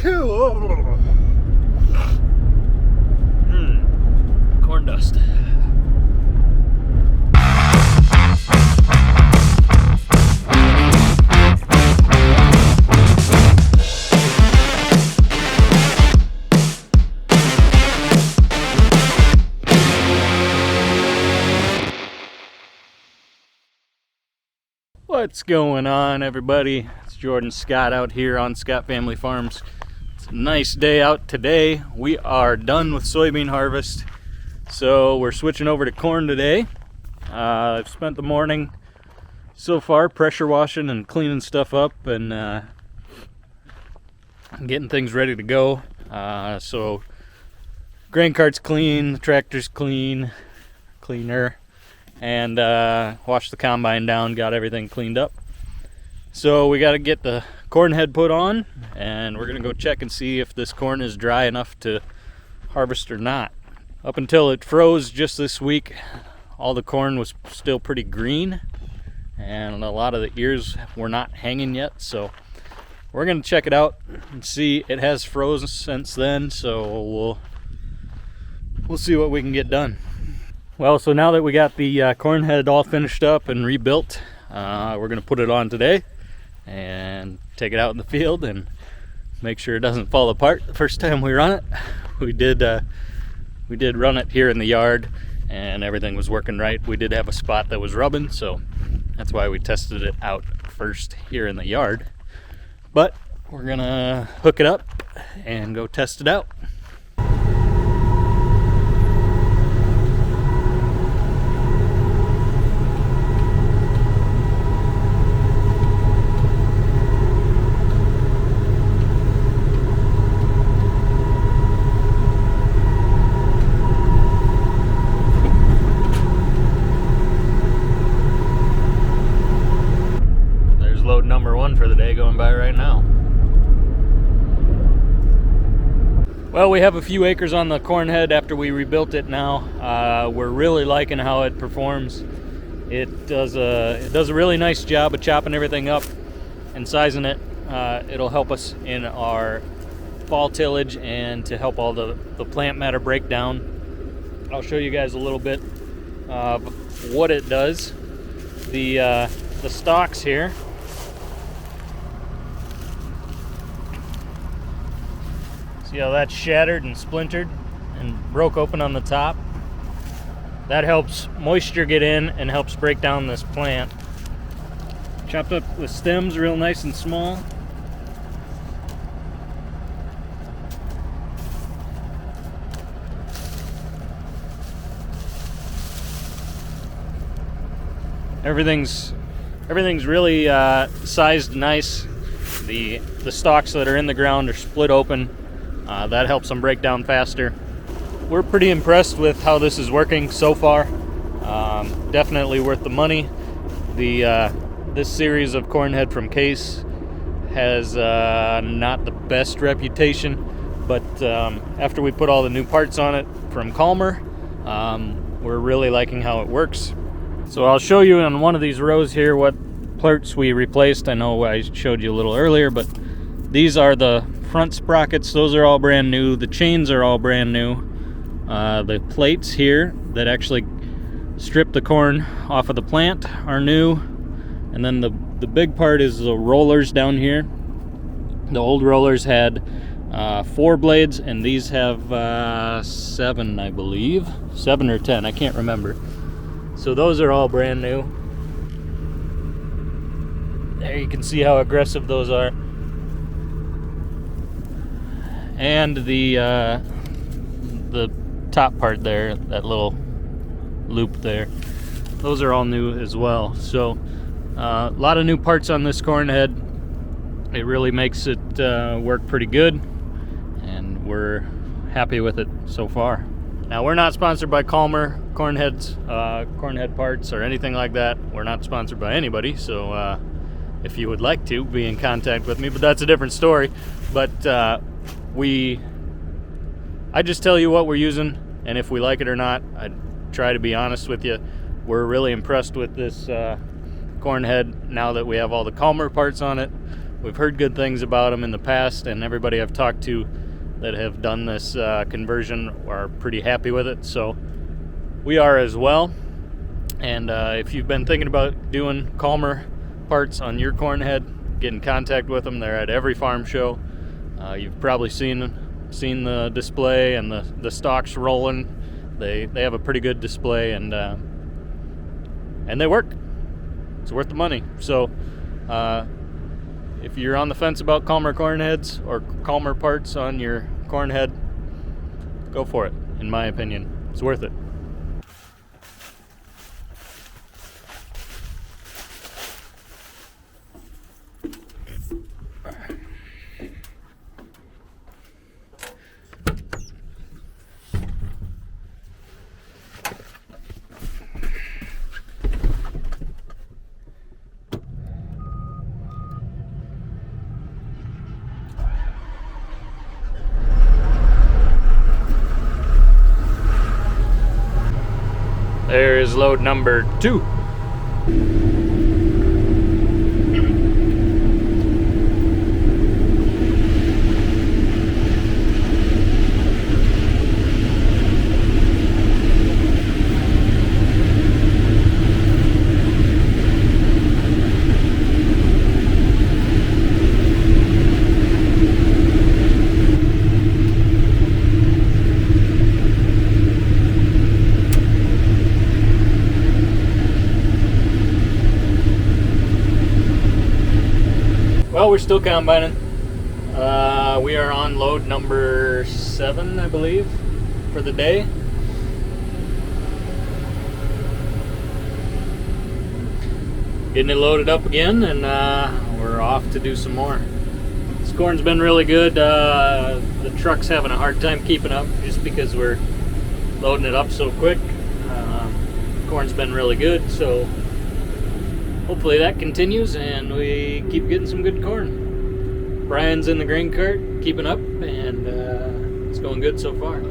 Corn dust. What's going on, everybody? It's Jordan Scott out here on Scott Family Farms. It's a nice day out today. We are done with soybean harvest, so we're switching over to corn today. I've spent the morning so far pressure washing and cleaning stuff up and getting things ready to go. So grain cart's clean, the tractor's cleaner, and washed the combine down, got everything cleaned up. So we got to get the corn head put on, and we're gonna go check and see if this corn is dry enough to harvest or not. Up until it froze just this week, all the corn was still pretty green, and a lot of the ears were not hanging yet. So we're gonna check it out and see. It has frozen since then, so we'll see what we can get done. Well, so now that we got the corn head all finished up and rebuilt, we're going to put it on today and take it out in the field and make sure it doesn't fall apart the first time we run it. We did run it here in the yard and everything was working right. We did have a spot that was rubbing, so that's why we tested it out first here in the yard. But we're going to hook it up and go test it out. Load number one for the day going by right now. Well, we have a few acres on the corn head after we rebuilt it now. We're really liking how it performs. It does a really nice job of chopping everything up and sizing it. It'll help us in our fall tillage and to help all the plant matter break down. I'll show you guys a little bit of what it does. The stalks here, see how that's shattered and splintered and broke open on the top? That helps moisture get in and helps break down this plant. Chopped up the stems real nice and small. Everything's really sized nice. The stalks that are in the ground are split open. That helps them break down faster. We're pretty impressed with how this is working so far. Definitely worth the money. This series of corn head from Case has not the best reputation, but after we put all the new parts on it from Calmer, we're really liking how it works. So I'll show you on one of these rows here what parts we replaced. I know I showed you a little earlier, but these are the front sprockets. Those are all brand new. The chains are all brand new. The plates here that actually strip the corn off of the plant are new. And then the big part is the rollers down here. The old rollers had 4 blades, and these have 7, I believe. 7 or 10, I can't remember. So those are all brand new. There you can see how aggressive those are. And the top part there, that little loop there, those are all new as well. So a lot of new parts on this corn head. It really makes it work pretty good, and we're happy with it so far. Now, we're not sponsored by Calmer corn head parts or anything like that. We're not sponsored by anybody, so if you would like to be in contact with me, but that's a different story. But I just tell you what we're using, and if we like it or not, I try to be honest with you. We're really impressed with this corn head now that we have all the Calmer parts on it. We've heard good things about them in the past, and everybody I've talked to that have done this conversion are pretty happy with it. So we are as well. And if you've been thinking about doing Calmer parts on your corn head, get in contact with them. They're at every farm show. You've probably seen the display and the stalks rolling. They have a pretty good display, and they work. It's worth the money. So if you're on the fence about Calmer corn heads or Calmer parts on your corn head, go for it. In my opinion, it's worth it. There is load number 2. Well, we're still combining. We are on load number 7, I believe, for the day. Getting it loaded up again, and we're off to do some more. This corn's been really good. The truck's having a hard time keeping up just because we're loading it up so quick. Corn's been really good, so hopefully that continues and we keep getting some good corn. Brian's in the grain cart, keeping up, and it's going good so far.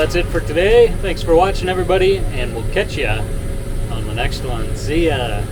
that's it for today. Thanks for watching, everybody, and we'll catch ya on the next one. See ya.